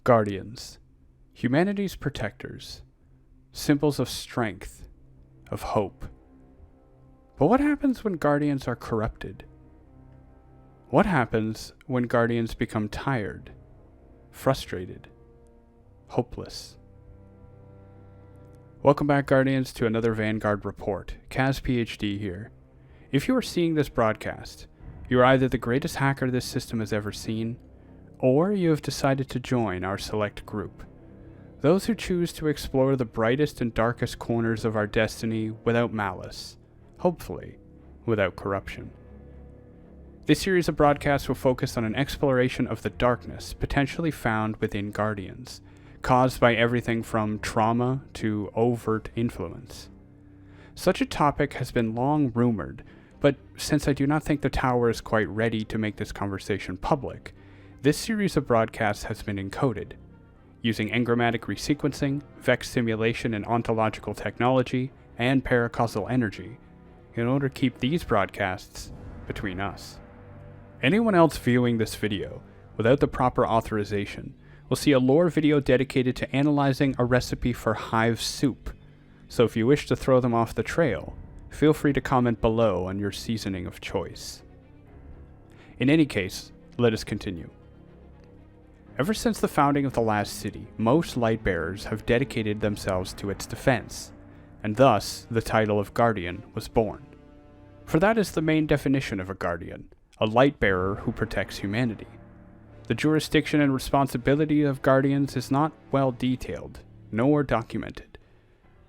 Guardians, humanity's protectors, symbols of strength, of hope. But what happens when Guardians are corrupted? What happens when Guardians become tired, frustrated, hopeless? Welcome back, Guardians, to another Vanguard Report. Kaz PhD here. If you are seeing this broadcast, you are either the greatest hacker this system has ever seen, or you have decided to join our select group. Those who choose to explore the brightest and darkest corners of our destiny without malice, hopefully without corruption. This series of broadcasts will focus on an exploration of the darkness potentially found within Guardians, caused by everything from trauma to overt influence. Such a topic has been long rumored, but since I do not think the Tower is quite ready to make this conversation public, this series of broadcasts has been encoded, using engrammatic resequencing, Vex simulation and ontological technology, and paracausal energy, in order to keep these broadcasts between us. Anyone else viewing this video without the proper authorization will see a lore video dedicated to analyzing a recipe for hive soup, so if you wish to throw them off the trail, feel free to comment below on your seasoning of choice. In any case, let us continue. Ever since the founding of the last city, most Lightbearers have dedicated themselves to its defense, and thus the title of Guardian was born. For that is the main definition of a Guardian, a Lightbearer who protects humanity. The jurisdiction and responsibility of Guardians is not well detailed, nor documented.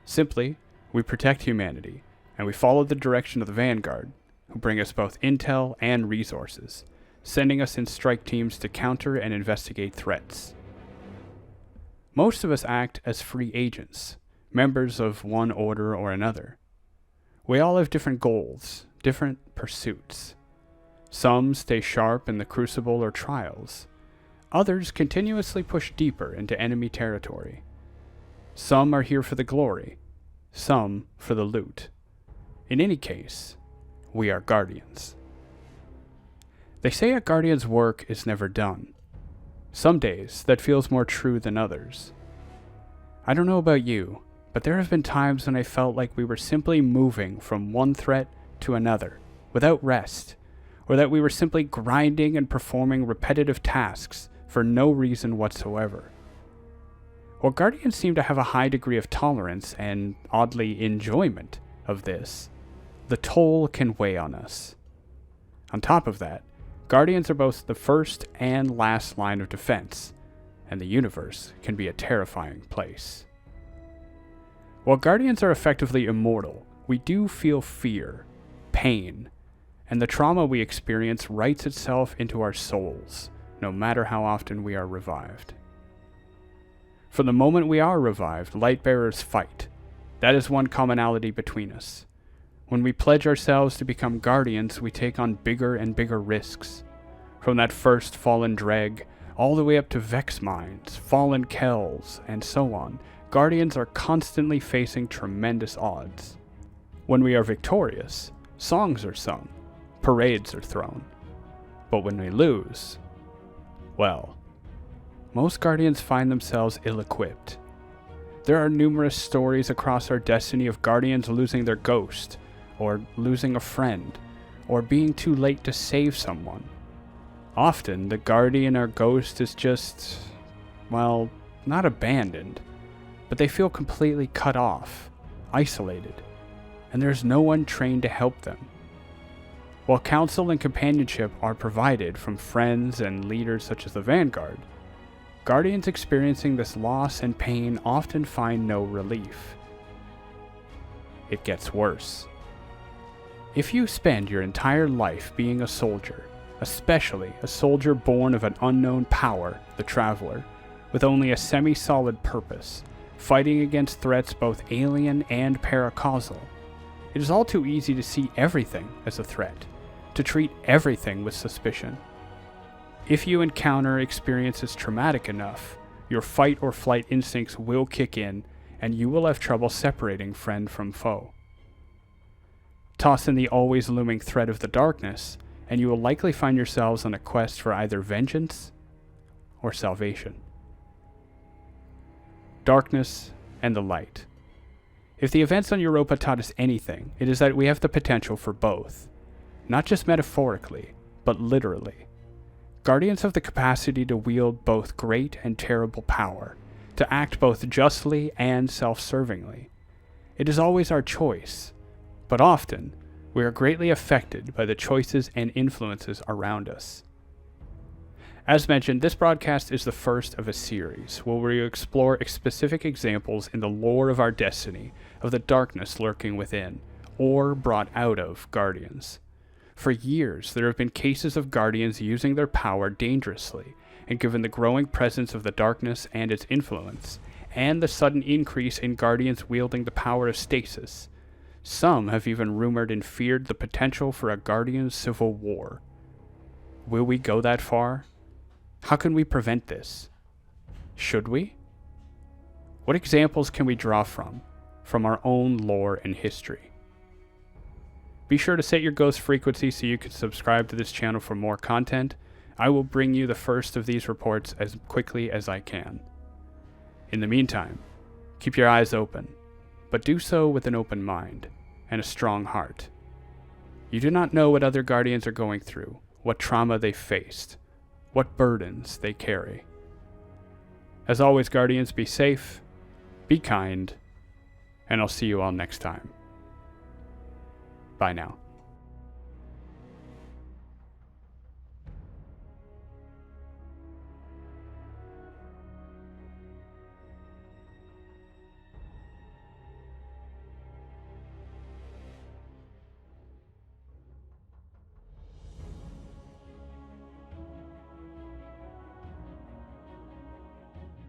Simply, we protect humanity, and we follow the direction of the Vanguard, who bring us both intel and resources, sending us in strike teams to counter and investigate threats. Most of us act as free agents, members of one order or another. We all have different goals, different pursuits. Some stay sharp in the crucible or trials. Others continuously push deeper into enemy territory. Some are here for the glory, some for the loot. In any case, we are Guardians. They say a Guardian's work is never done. Some days that feels more true than others. I don't know about you, but there have been times when I felt like we were simply moving from one threat to another, without rest, or that we were simply grinding and performing repetitive tasks for no reason whatsoever. While Guardians seem to have a high degree of tolerance and, oddly, enjoyment of this, the toll can weigh on us. On top of that, Guardians are both the first and last line of defense, and the universe can be a terrifying place. While Guardians are effectively immortal, we do feel fear, pain, and the trauma we experience writes itself into our souls, no matter how often we are revived. From the moment we are revived, Lightbearers fight. That is one commonality between us. When we pledge ourselves to become Guardians, we take on bigger and bigger risks. From that first fallen Dreg, all the way up to Vex mines, fallen Kells, and so on, Guardians are constantly facing tremendous odds. When we are victorious, songs are sung, parades are thrown. But when we lose, well, most Guardians find themselves ill-equipped. There are numerous stories across our destiny of Guardians losing their ghost, or losing a friend, or being too late to save someone. Often, the Guardian or ghost is just, well, not abandoned, but they feel completely cut off, isolated, and there's no one trained to help them. While counsel and companionship are provided from friends and leaders such as the Vanguard, Guardians experiencing this loss and pain often find no relief. It gets worse. If you spend your entire life being a soldier, especially a soldier born of an unknown power, the Traveler, with only a semi-solid purpose, fighting against threats both alien and paracausal, it is all too easy to see everything as a threat, to treat everything with suspicion. If you encounter experiences traumatic enough, your fight or flight instincts will kick in, and you will have trouble separating friend from foe. Toss in the always looming threat of the darkness, and you will likely find yourselves on a quest for either vengeance or salvation. darkness and the light. If the events on Europa taught us anything, it is that we have the potential for both. Not just metaphorically, but literally. Guardians have the capacity to wield both great and terrible power, to act both justly and self-servingly. It is always our choice, but often we are greatly affected by the choices and influences around us. As mentioned, this broadcast is the first of a series where we explore specific examples in the lore of our destiny of the darkness lurking within, or brought out of, Guardians. For years, there have been cases of Guardians using their power dangerously, and given the growing presence of the darkness and its influence, and the sudden increase in Guardians wielding the power of stasis, some have even rumored and feared the potential for a Guardian civil war. Will we go that far? How can we prevent this? Should we? What examples can we draw from our own lore and history? Be sure to set your ghost frequency so you can subscribe to this channel for more content. I will bring you the first of these reports as quickly as I can. In the meantime, keep your eyes open, but do so with an open mind and a strong heart. You do not know what other Guardians are going through, what trauma they faced, what burdens they carry. As always, Guardians, be safe, be kind, and I'll see you all next time. Bye now.